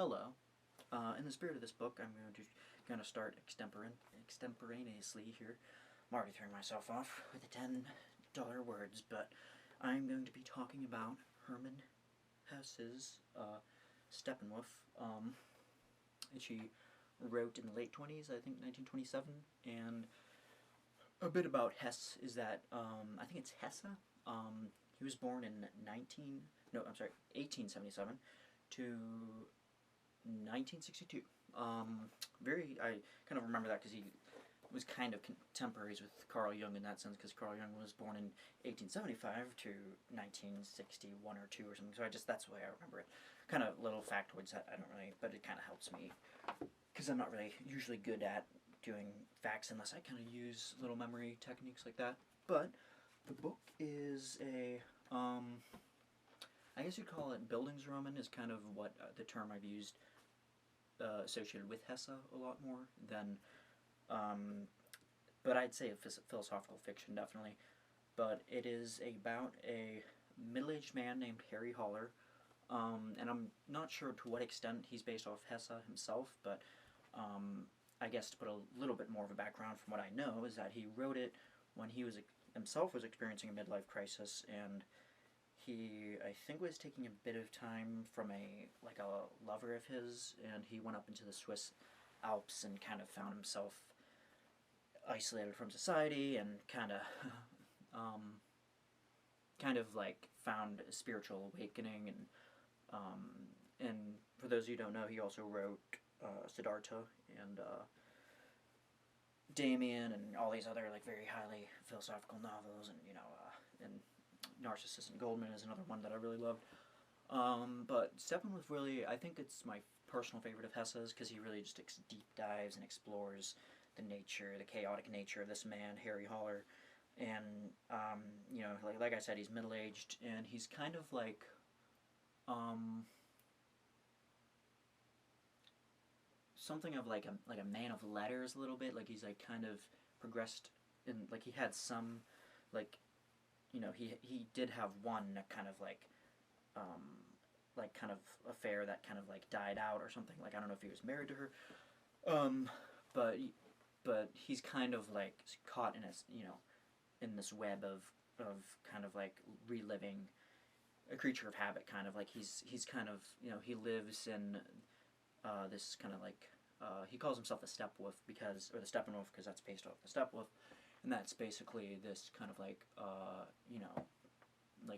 Hello. In the spirit of this book, I'm going to start extemporaneously here. I'm already throwing myself off with the $10 words, but I'm going to be talking about Hermann Hesse's Steppenwolf, which he wrote in the late 20s, I think 1927, and a bit about Hesse is that, I think it's Hesse. He was born in 1877 to 1962. I kind of remember that because he was kind of contemporaries with Carl Jung in that sense, because Carl Jung was born in 1875 to 1961 or 2 or something, so that's the way I remember it. Kind of little factoids that I don't really, but it kind of helps me, because I'm not really usually good at doing facts unless I kind of use little memory techniques like that. But the book is a, I guess you'd call it Bildungsroman, is kind of what the term I've used associated with Hesse a lot more than, but I'd say a philosophical fiction, definitely. But it is about a middle-aged man named Harry Haller, and I'm not sure to what extent he's based off Hesse himself, but I guess to put a little bit more of a background from what I know is that he wrote it when he himself was experiencing a midlife crisis, and he, I think, was taking a bit of time from a lover of his, and he went up into the Swiss Alps and kind of found himself isolated from society and kind of found a spiritual awakening, and for those who don't know, he also wrote Siddhartha and Damien and all these other very highly philosophical novels, and and Narcissus and Goldman is another one that I really loved. But Steppenwolf, really, I think it's my personal favorite of Hesse's, because he really just deep dives and explores the chaotic nature of this man, Harry Haller. And, like I said, he's middle-aged, and he's kind of something of like a man of letters a little bit. He's kind of progressed in, he had some, he did have one kind of kind of affair that kind of died out or something. I don't know if he was married to her, but he's kind of caught in in this web of kind of reliving a creature of habit, kind of he's kind of, he lives in this kind of he calls himself the Steppenwolf or the Steppenwolf, because that's based off the Steppenwolf, and that's basically this kind of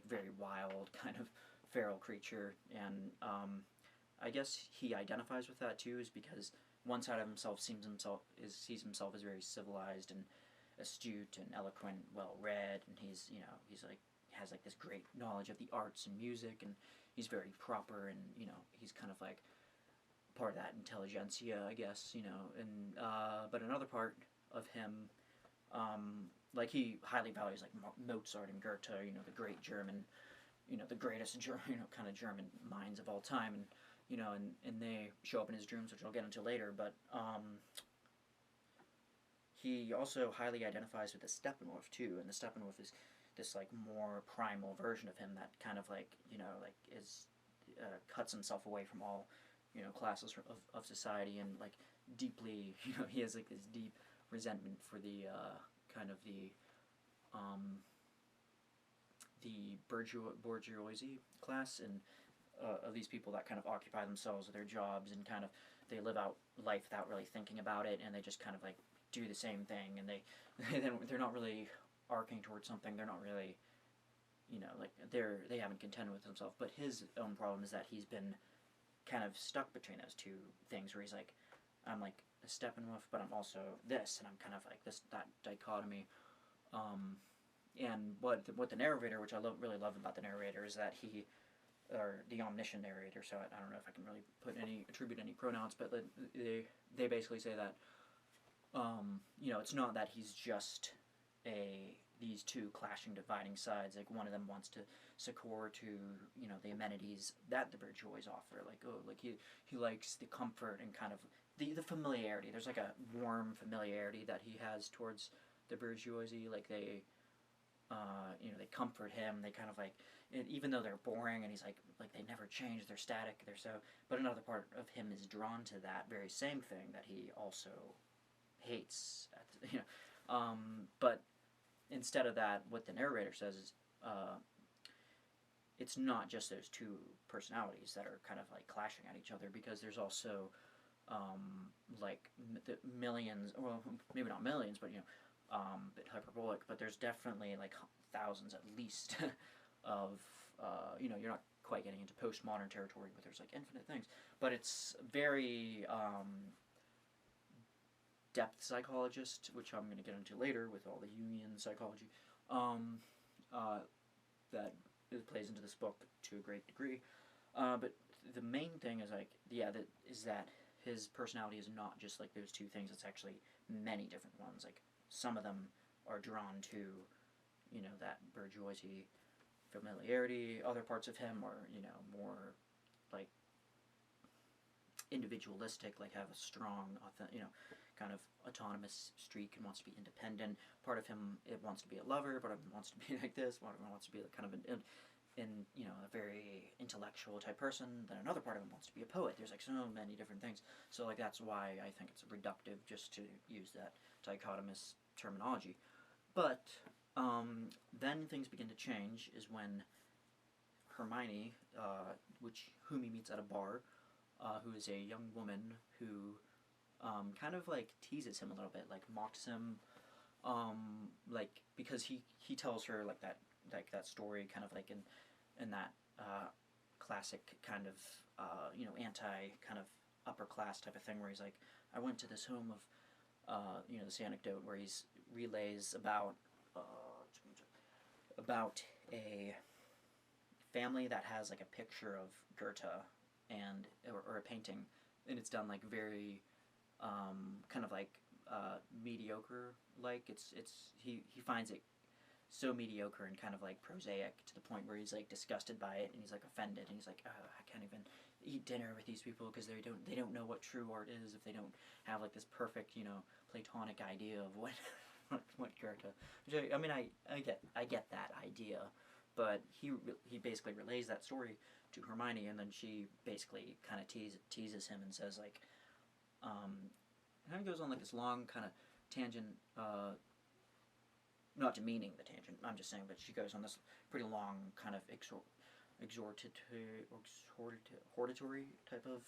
very wild kind of feral creature. And I guess he identifies with that too, is because one side of himself sees himself as very civilized and astute and eloquent, well-read, and he's has this great knowledge of the arts and music, and he's very proper, and he's kind of part of that intelligentsia, I guess, and but another part of him, he highly values Mozart and Goethe, the great German, the greatest kind of German minds of all time, and and they show up in his dreams, which I'll get into later. But he also highly identifies with the Steppenwolf too, and the Steppenwolf is this more primal version of him that kind of is cuts himself away from all classes of society, and deeply, he has this deep resentment for the kind of the bourgeoisie class, and of these people that kind of occupy themselves with their jobs, and kind of they live out life without really thinking about it, and they just kind of do the same thing, and they're not really arcing towards something. They're not really, they haven't contended with themselves. But his own problem is that he's been kind of stuck between those two things, where he's I'm a Steppenwolf, but I'm also this, and I'm kind of that dichotomy. And what the narrator, which I really love about the narrator, is that or the omniscient narrator, so I don't know if I can really attribute any pronouns, but they basically say that, it's not that he's just these two clashing, dividing sides. One of them wants to succor to the amenities that the bourgeois offer. He likes the comfort and kind of the familiarity. There's a warm familiarity that he has towards the bourgeoisie. They comfort him. They kind of even though they're boring, and he's like they never change, they're static, they're so. But another part of him is drawn to that very same thing that he also hates. But instead of that, what the narrator says is, it's not just those two personalities that are kind of like clashing at each other, because there's also like the millions, well, maybe not millions, but a bit hyperbolic, but there's definitely like thousands at least of you're not quite getting into postmodern territory, but there's like infinite things, but it's very depth psychologist, which I'm going to get into later with all the Jungian psychology, that it plays into this book to a great degree. But the main thing is that his personality is not just like those two things. It's actually many different ones. Like some of them are drawn to, that bourgeoisie familiarity. Other parts of him are, more like individualistic, like have a strong, kind of autonomous streak and wants to be independent. Part of him, it wants to be a lover, part of him wants to be like this, part of him wants to be kind of a very intellectual type person. Then another part of him wants to be a poet. There's like so many different things. So like that's why I think it's reductive just to use that dichotomous terminology. But then things begin to change is when Hermione, whom he meets at a bar, who is a young woman who kind of like teases him a little bit, like mocks him, like because he tells her that story kind of like in that classic kind of anti kind of upper class type of thing where he's like, I went to this home of this anecdote where he's relays about a family that has like a picture of Goethe and or a painting, and it's done like very kind of like mediocre, like it's he finds it so mediocre and kind of like prosaic to the point where he's like disgusted by it, and he's like offended, and he's like, oh, I can't even eat dinner with these people because they don't know what true art is if they don't have like this perfect Platonic idea of what what Goethe. Which I mean I get that idea, but he basically relays that story to Hermione, and then she basically kind of teases him and says like, kind of goes on like this long kind of tangent, not demeaning the tangent, I'm just saying, but she goes on this pretty long kind of hortatory type of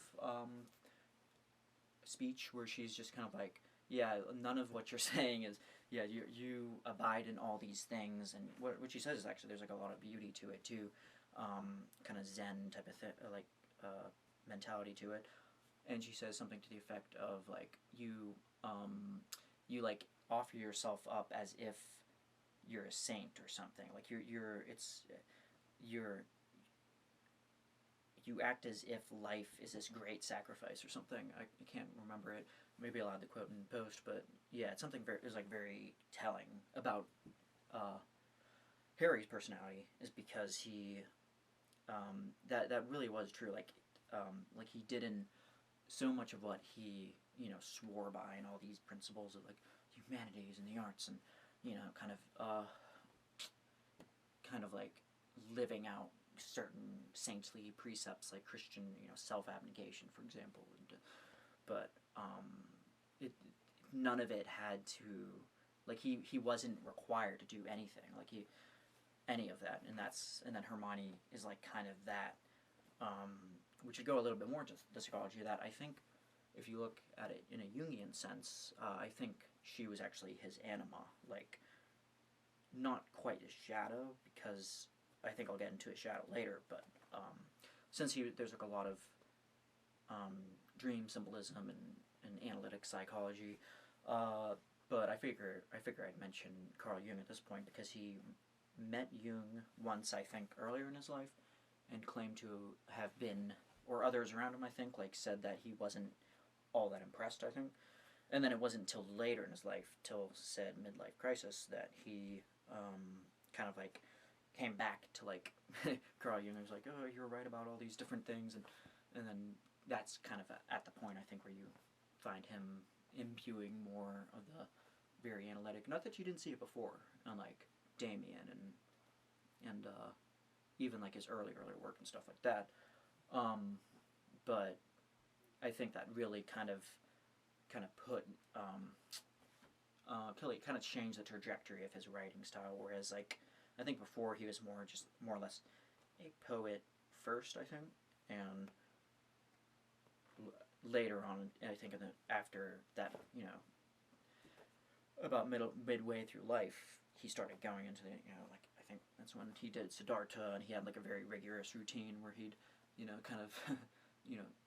speech where she's just kind of like, yeah, none of what you're saying is, yeah, you abide in all these things, and what she says is actually there's like a lot of beauty to it too, kind of Zen type of mentality to it, and she says something to the effect of like you like offer yourself up as if you're a saint or something, like you act as if life is this great sacrifice or something. I can't remember it. Maybe I'll add the quote in post, but yeah, it's something very telling about Harry's personality, is because he that really was true. Like he didn't, so much of what he swore by and all these principles of like humanities and the arts and kind of like living out certain saintly precepts like Christian self-abnegation, for example, but none of it had to, like he wasn't required to do anything, like any of that, and then Hermione is like kind of that, which would go a little bit more into the psychology of that. I think if you look at it in a Jungian sense, I think she was actually his anima, like not quite his shadow, because I think I'll get into his shadow later, but since there's like a lot of dream symbolism and analytic psychology, but I figure I'd mention Carl Jung at this point because he met Jung once, I think, earlier in his life, and claimed to have been, or others around him, I think, like said that he wasn't all that impressed, I think. And then it wasn't until later in his life, till said midlife crisis, that he kind of like came back to like Carl Jung was like, oh, you're right about all these different things, and then that's kind of at the point, I think, where you find him imbuing more of the very analytic. Not that you didn't see it before, on like Damien and even like his early work and stuff like that. But I think that really kind of put kind of changed the trajectory of his writing style. Whereas like I think before he was more or less a poet first, I think, and later on, I think after that, about midway through life, he started going into the, like I think that's when he did Siddhartha, and he had like a very rigorous routine where he'd, kind of,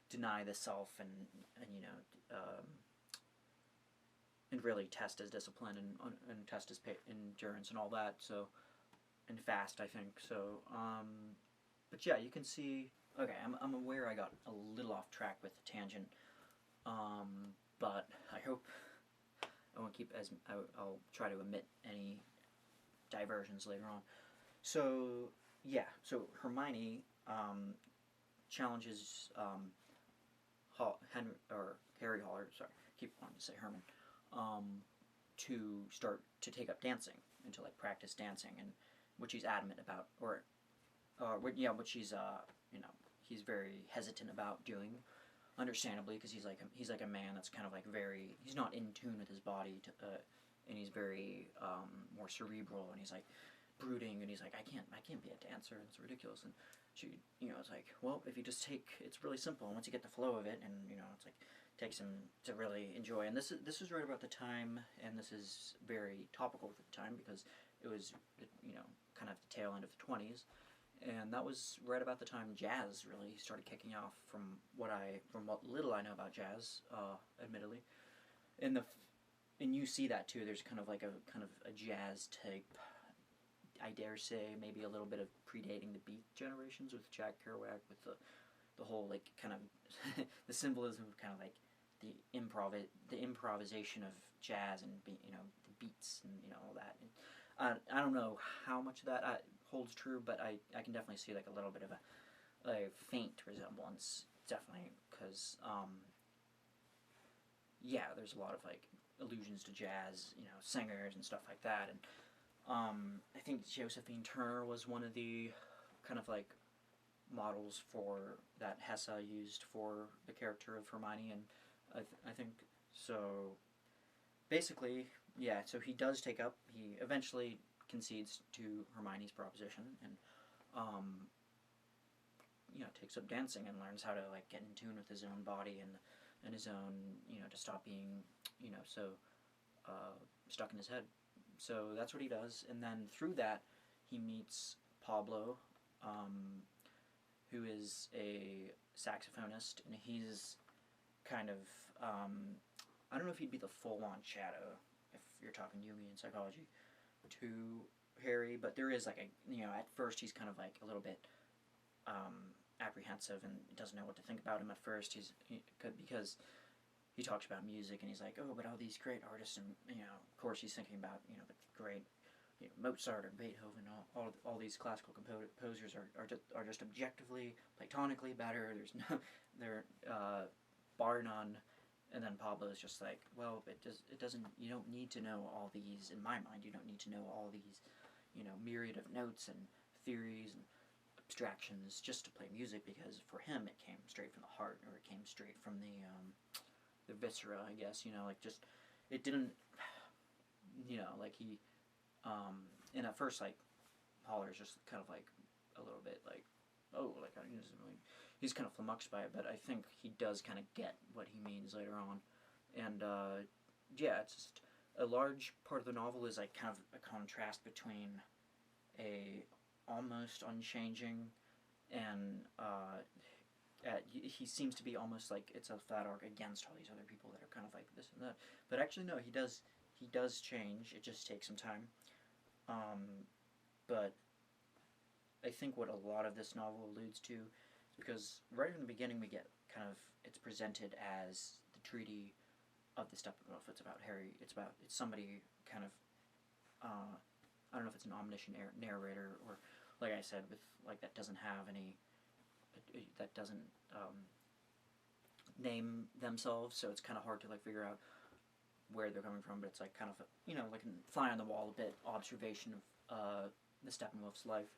deny the self and really test his discipline and test his endurance and all that. So, and fast, I think. So, but yeah, you can see. Okay, I'm aware I got a little off track with the tangent, but I hope I won't keep I'll try to omit any diversions later on. So yeah, so Hermione challenges Harry Holler. Sorry, keep wanting to say Herman. To start to take up dancing and to like practice dancing, and which he's adamant about, or which he's he's very hesitant about doing, understandably, because he's like a man that's kind of like he's not in tune with his body, and he's very more cerebral, and he's like brooding, and he's like I can't be a dancer, and it's ridiculous, and she it's like, well, if you just it's really simple, and once you get the flow of it, and it's like takes him to really enjoy. And this is right about the time, and this is very topical for the time because it was kind of the tail end of the 20s, and that was right about the time jazz really started kicking off. From what little I know about jazz, admittedly, and you see that too. There's kind of a jazz type. I dare say maybe a little bit of predating the Beat generations with Jack Kerouac, with the whole like kind of the symbolism of kind of like the improvisation of jazz and the beats and all that. And I don't know how much of that holds true, but I can definitely see like a little bit of a faint resemblance, definitely, because yeah, there's a lot of like allusions to jazz, singers and stuff like that. And I think Josephine Turner was one of the kind of like models for that Hesse used for the character of Hermione, and I think so. Basically, yeah. So he eventually concedes to Hermione's proposition, and takes up dancing and learns how to like get in tune with his own body and his own to stop being so stuck in his head. So that's what he does, and then through that, he meets Pablo, who is a saxophonist, and he's kind of, I don't know if he'd be the full-on shadow, if you're talking Jungian psychology, to Harry, but there is like at first he's kind of like a little bit apprehensive and doesn't know what to think about him at first. Because he talks about music, and he's like, oh, but all these great artists, and of course he's thinking about the great Mozart or Beethoven, all these classical composers are just objectively, platonically better. They're bar none. And then Pablo is just like, well, it doesn't. You don't need to know all these. In my mind, you don't need to know all these, myriad of notes and theories and abstractions just to play music, because for him it came straight from the heart, or it came straight from the viscera, I guess, like just, it didn't, like he, and at first, like, Holler's just kind of like, a little bit like, oh, like, he's kind of flummoxed by it, but I think he does kind of get what he means later on, and, yeah, it's just, a large part of the novel is, like, kind of a contrast between a almost unchanging and, he seems to be almost like it's a flat arc against all these other people that are kind of like this and that. But actually, no, he does change. It just takes some time. But I think what a lot of this novel alludes to is because right from the beginning we get it's presented as the treaty of the Steppenwolf. It's about Harry. It's somebody kind of, I don't know if it's an omniscient narrator, or, like I said, with like that doesn't have any, that doesn't name themselves, so it's kind of hard to like figure out where they're coming from. But it's like kind of like a fly on the wall a bit observation of the Steppenwolf's life,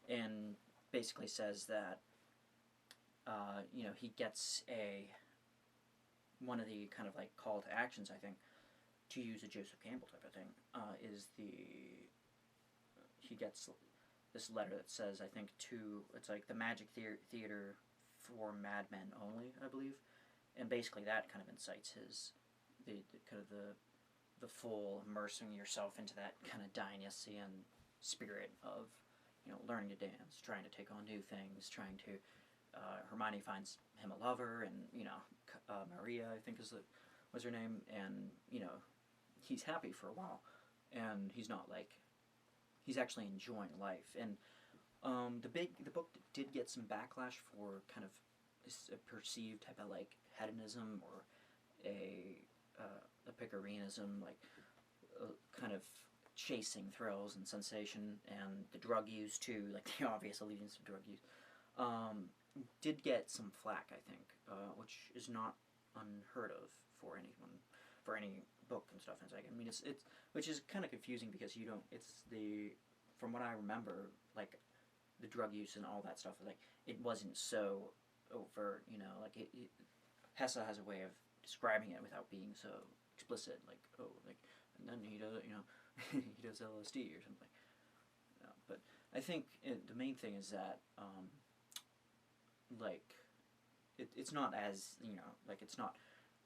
and basically says that he gets one of the kind of like call to actions, I think, to use a Joseph Campbell type of thing, is he gets this letter that says, I think, it's like the Magic Theater for madmen only, I believe, and basically that kind of incites the kind of the full immersing yourself into that kind of Dionysian spirit of learning to dance, trying to take on new things, trying to Hermione finds him a lover, and Maria, I think was her name, and he's happy for a while, and he's not like he's actually enjoying life, and the book did get some backlash for kind of a perceived type of like hedonism or a Epicureanism, like kind of chasing thrills and sensation, and the drug use too, like the obvious allegiance to drug use. Did get some flack, I think, which is not unheard of for any book and stuff. And it's like, I mean, it's which is kind of confusing because from what I remember, like the drug use and all that stuff, like it wasn't so overt, like Hesse has a way of describing it without being so explicit, like and then he does, he does LSD or something. But I think the main thing is that it's not as like it's not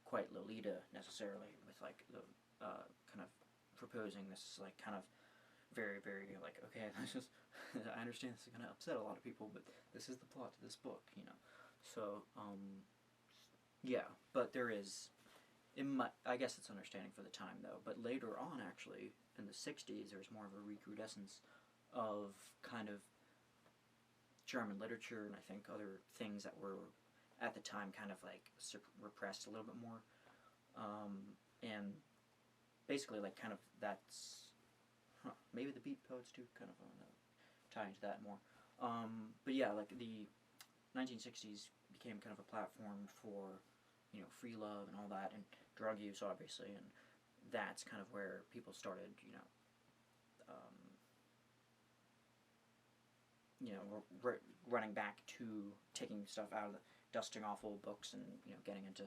quite Lolita necessarily with like the kind of proposing this like kind of very very like, okay, this is I understand this is going to upset a lot of people, but this is the plot to this book, so yeah, but there is I guess it's understanding for the time though, but later on actually in the 60s there's more of a recrudescence of kind of German literature and I think other things that were at the time kind of like repressed a little bit more, and basically like kind of that's maybe the beat poets do kind of tie into that more, but yeah, like the 1960s became kind of a platform for free love and all that, and drug use obviously, and that's kind of where people started running back to taking stuff out of dusting off old books and getting into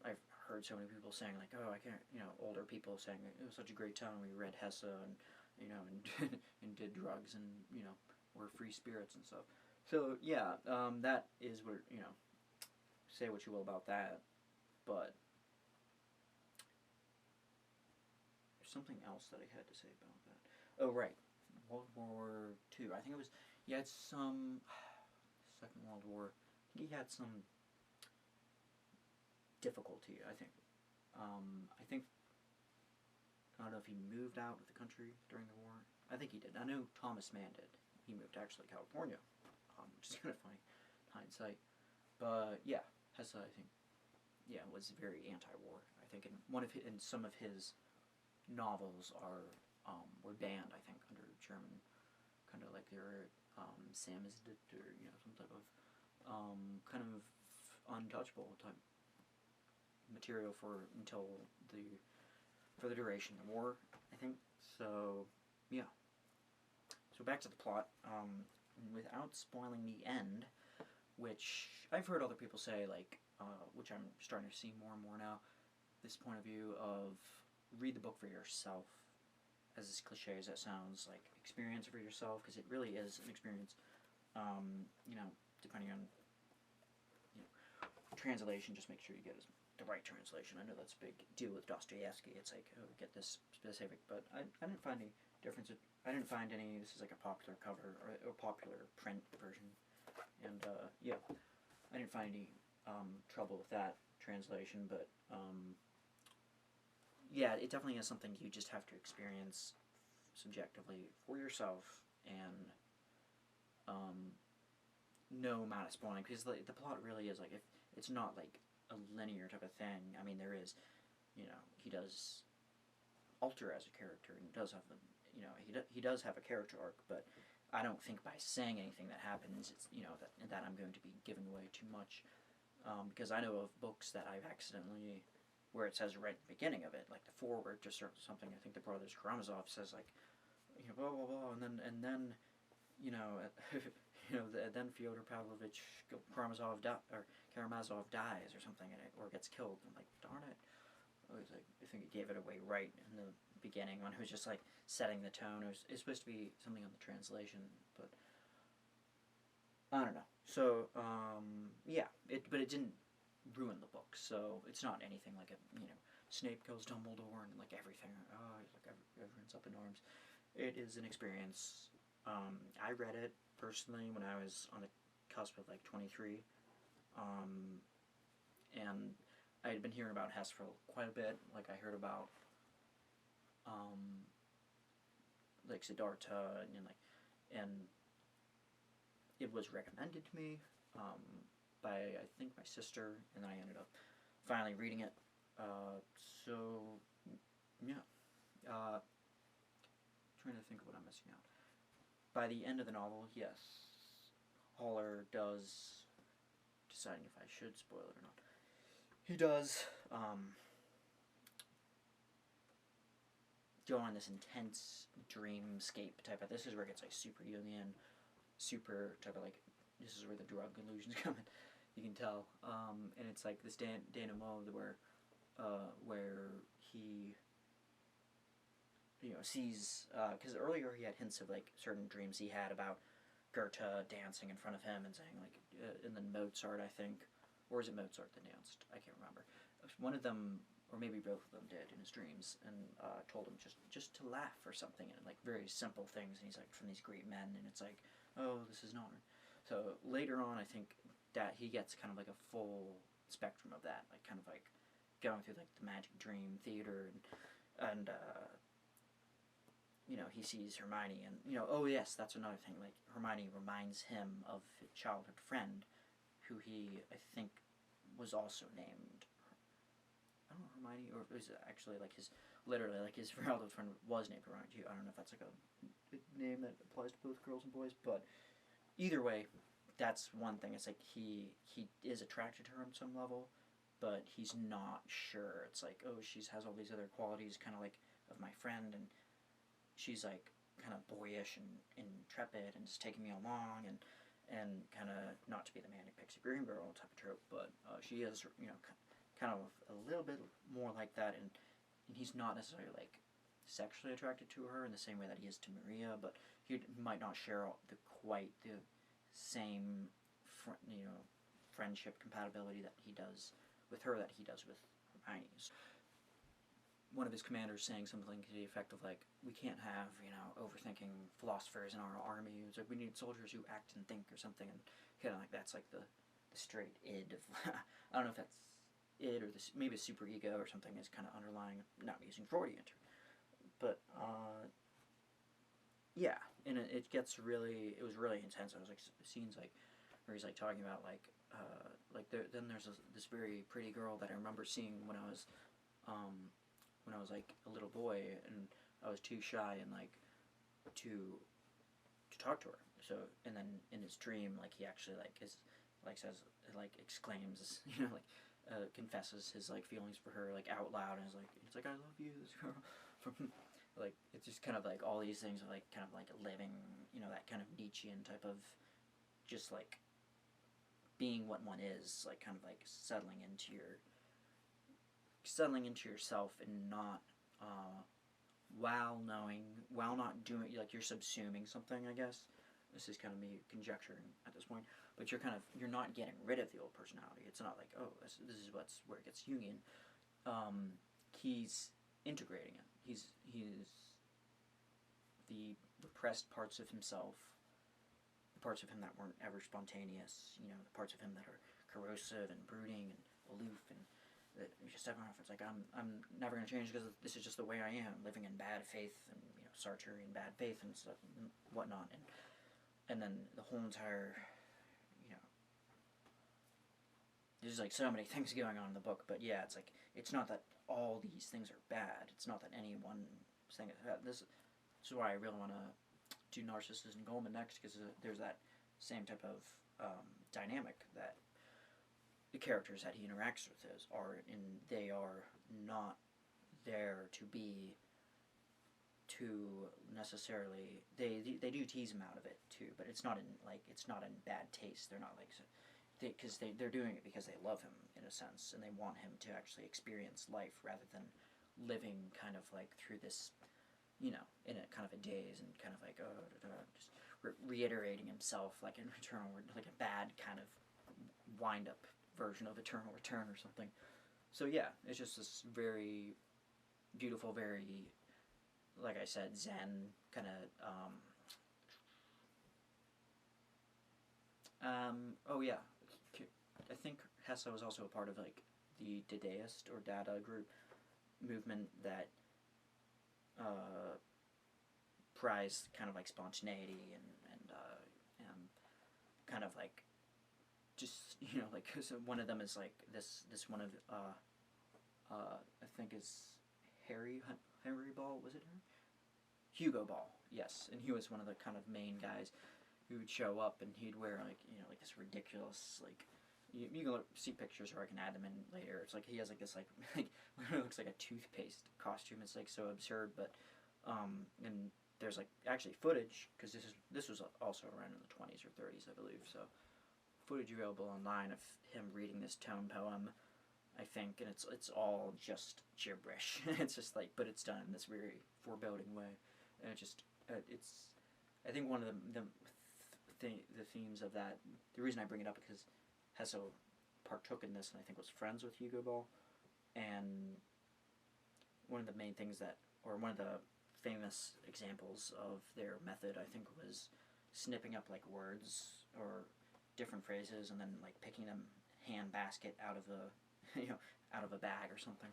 I've heard so many people saying like, oh, I can't, older people saying it was such a great time we read Hesse and and and did drugs and were free spirits and stuff. So yeah, that is what say what you will about that, but there's something else that I had to say about that. Oh right, World War II. I think it was he had some Second World War. I think he had some difficulty. I think I don't know if he moved out of the country during the war. I think he did. I know Thomas Mann did. He moved to actually California, which is kind of funny, hindsight. But yeah, Hesse, I think, was very anti-war. I think in some of his novels were banned. I think under German, kind of like they were samizdat or some type of kind of untouchable type material for the duration of the war, I think. So yeah. So back to the plot. Without spoiling the end, which I've heard other people say, like, which I'm starting to see more and more now, this point of view of read the book for yourself, as cliche as that sounds, like, experience it for yourself, because it really is an experience, depending on, translation, just make sure you get the right translation. I know that's a big deal with Dostoevsky. It's like, oh, get this specific, but I didn't find any difference. I didn't find any, this is like a popular cover, or popular print version, and, yeah, I didn't find any, trouble with that translation, but, yeah, it definitely is something you just have to experience subjectively for yourself, and, no amount of spoiling, because the plot really is, like, if it's not, like, a linear type of thing. I mean, there is, he does alter as a character, and does have he does have a character arc, but I don't think by saying anything that happens, it's, that I'm going to be giving away too much, because I know of books that I've accidentally, where it says right at the beginning of it, like the foreword to something, I think the Brothers Karamazov says, like, blah, blah, blah, and then, then Fyodor Pavlovich Karamazov dies or something, or gets killed. I'm like, darn it. I think it gave it away right in the beginning when it was just like setting the tone. It's supposed to be something on the translation, but I don't know. So but it didn't ruin the book. So it's not anything like Snape kills Dumbledore and like everything. Everyone's up in arms. It is an experience. I read it personally when I was on the cusp of like 23, and I had been hearing about Hesse for quite a bit. Like I heard about like Siddhartha and it was recommended to me by I think my sister, and then I ended up finally reading it. Trying to think of what I'm missing out. By the end of the novel, yes, Haller does, deciding if I should spoil it or not, he does go on this intense dreamscape type of, this is where it gets like super Jungian, super type of like, this is where the drug illusions come in, you can tell, and it's like this denouement where he sees, because earlier he had hints of like certain dreams he had about Goethe dancing in front of him and saying like, and then Mozart, I think, or is it Mozart that danced? I can't remember. One of them, or maybe both of them, did in his dreams, and told him just to laugh or something, and like very simple things, and he's like, from these great men, and it's like, oh, this is not. So later on, I think that he gets kind of like a full spectrum of that, like kind of like going through like the magic dream theater, and he sees Hermione, and oh yes, that's another thing, like Hermione reminds him of his childhood friend, who he, I think, was also named, I don't know, Hermione, or it was actually like his childhood friend was named Hermione too. I don't know if that's like a name that applies to both girls and boys, but either way, that's one thing. It's like he is attracted to her on some level, but he's not sure. It's like, oh, she has all these other qualities, kind of like of my friend, and she's like kind of boyish and intrepid and just taking me along, and kind of not to be the manic pixie dream girl type of trope, but she is kind of a little bit more like that, and he's not necessarily like sexually attracted to her in the same way that he is to Maria, but he might not share quite the same friendship compatibility that he does with her that he does with Hermione. One of his commanders saying something to the effect of like, we can't have overthinking philosophers in our army. It's like, we need soldiers who act and think or something, and kind of like that's like the straight id of I don't know if that's id or maybe super ego or something is kind of underlying, not using Freudian term, but yeah, and it was really intense. I was like scenes like where he's like talking about like then there's this very pretty girl that I remember seeing when I was like a little boy, and I was too shy and like to talk to her. So, and then in his dream, like he actually like says, like exclaims, confesses his like feelings for her like out loud, and it's like I love you, this girl. Like it's just kind of like all these things of like kind of like living, that kind of Nietzschean type of just like being what one is, like kind of like settling into yourself and not while not doing, like you're subsuming something, I guess. This is kind of me conjecturing at this point, but you're not getting rid of the old personality. It's not like, oh, this is where it gets Jungian. He's integrating it. He's the repressed parts of himself, the parts of him that weren't ever spontaneous, the parts of him that are corrosive and brooding and aloof, and that you step off. It's like I'm never going to change because this is just the way I am, living in bad faith, and Sartrean bad faith and stuff and whatnot, and then the whole entire, there's like so many things going on in the book, but yeah, it's like it's not that all these things are bad. It's not that any one thing is bad. This is why I really want to do Narcissus and Goldman next, because there's that same type of dynamic that the characters that he interacts with they are not there to who necessarily they do tease him out of it too, but it's not in bad taste. They're not like because they're doing it because they love him in a sense, and they want him to actually experience life rather than living kind of like through this, in a kind of a daze and kind of like just reiterating himself like in Eternal, like a bad kind of wind up version of Eternal Return or something. So yeah, it's just this very beautiful, very, like I said, Zen kind of. Oh yeah, I think Hesse was also a part of like the Dadaist or Dada group movement that prized kind of like spontaneity and kind of like just like cause one of them is like this one of I think is Harry Ball, was it Harry? Hugo Ball, yes, and he was one of the kind of main guys who would show up, and he'd wear like like this ridiculous like you can see pictures or I can add them in later. It's like he has like this like literally looks like a toothpaste costume. It's like so absurd, but and there's like actually footage because this was also around in the 20s or 30s I believe. So footage available online of him reading this tone poem, I think, and it's all just gibberish. It's just like, but it's done in this very foreboding way, and it's I think one of the themes of that. The reason I bring it up is because Hesse partook in this and I think was friends with Hugo Ball, and one of the main things one of the famous examples of their method I think was snipping up like words or different phrases and then like picking them hand basket out of a out of a bag or something,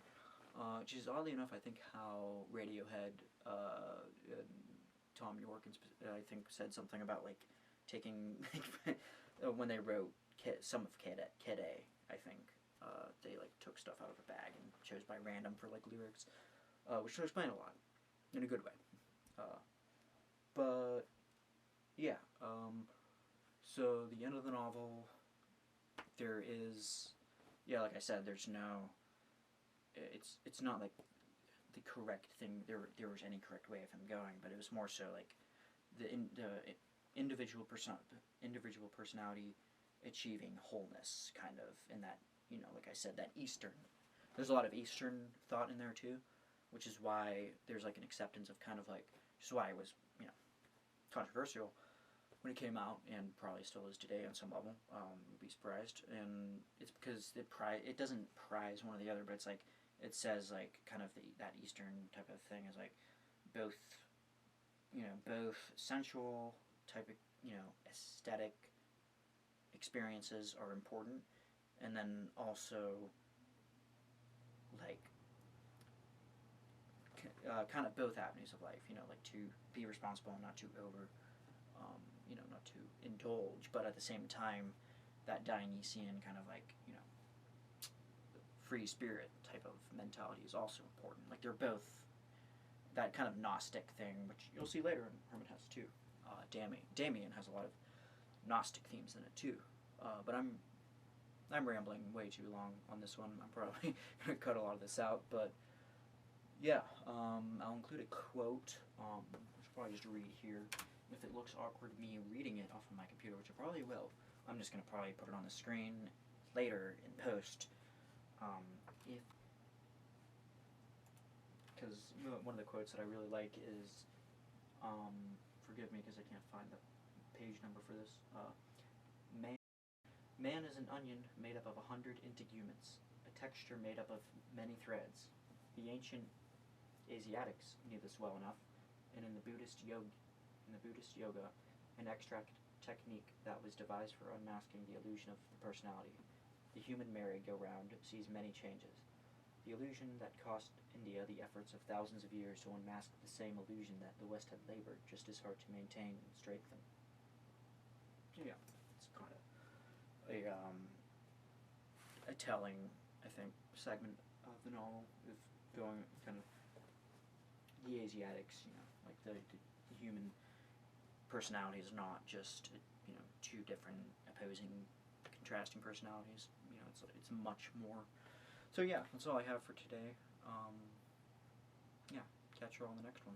which is oddly enough I think how Radiohead, Tom York I think said something about like taking when they wrote some of Kid A, I think they like took stuff out of a bag and chose by random for like lyrics, which should explain a lot in a good way. But yeah, so the end of the novel, there is, like I said, there's no, it's not like the correct thing. There was any correct way of him going, but it was more so like the individual personality achieving wholeness, kind of, in that, like I said, that Eastern. There's a lot of Eastern thought in there too, which is why there's like an acceptance of kind of like, which is why it was, controversial when it came out, and probably still is today on some level. You'd be surprised, and it's because it doesn't prize one or the other, but it's like it says like kind of that Eastern type of thing is like both sensual type of aesthetic experiences are important, and then also like kind of both avenues of life, like to be responsible and not to not to indulge, but at the same time, that Dionysian kind of like, free spirit type of mentality is also important. Like they're both that kind of Gnostic thing, which you'll see later in Hermann Hesse too. Damien has a lot of Gnostic themes in it too. But I'm rambling way too long on this one. I'm probably gonna cut a lot of this out, but yeah, I'll include a quote. I should probably just read here. If it looks awkward, me reading it off of my computer, which it probably will, I'm just gonna probably put it on the screen later in post. Because one of the quotes that I really like is, forgive me because I can't find the page number for this. Man is an onion made up of 100 integuments, a texture made up of many threads. The ancient Asiatics knew this well enough, and in the Buddhist yoga, an extract technique that was devised for unmasking the illusion of the personality. The human merry-go-round sees many changes. The illusion that cost India the efforts of thousands of years to unmask the same illusion that the West had labored just as hard to maintain and strengthen. So yeah, it's kind of a telling, I think, segment of the novel of going kind of the Asiatics, like the human personality is not just two different opposing, contrasting personalities. It's much more. So yeah, that's all I have for today. Yeah, catch you all in the next one.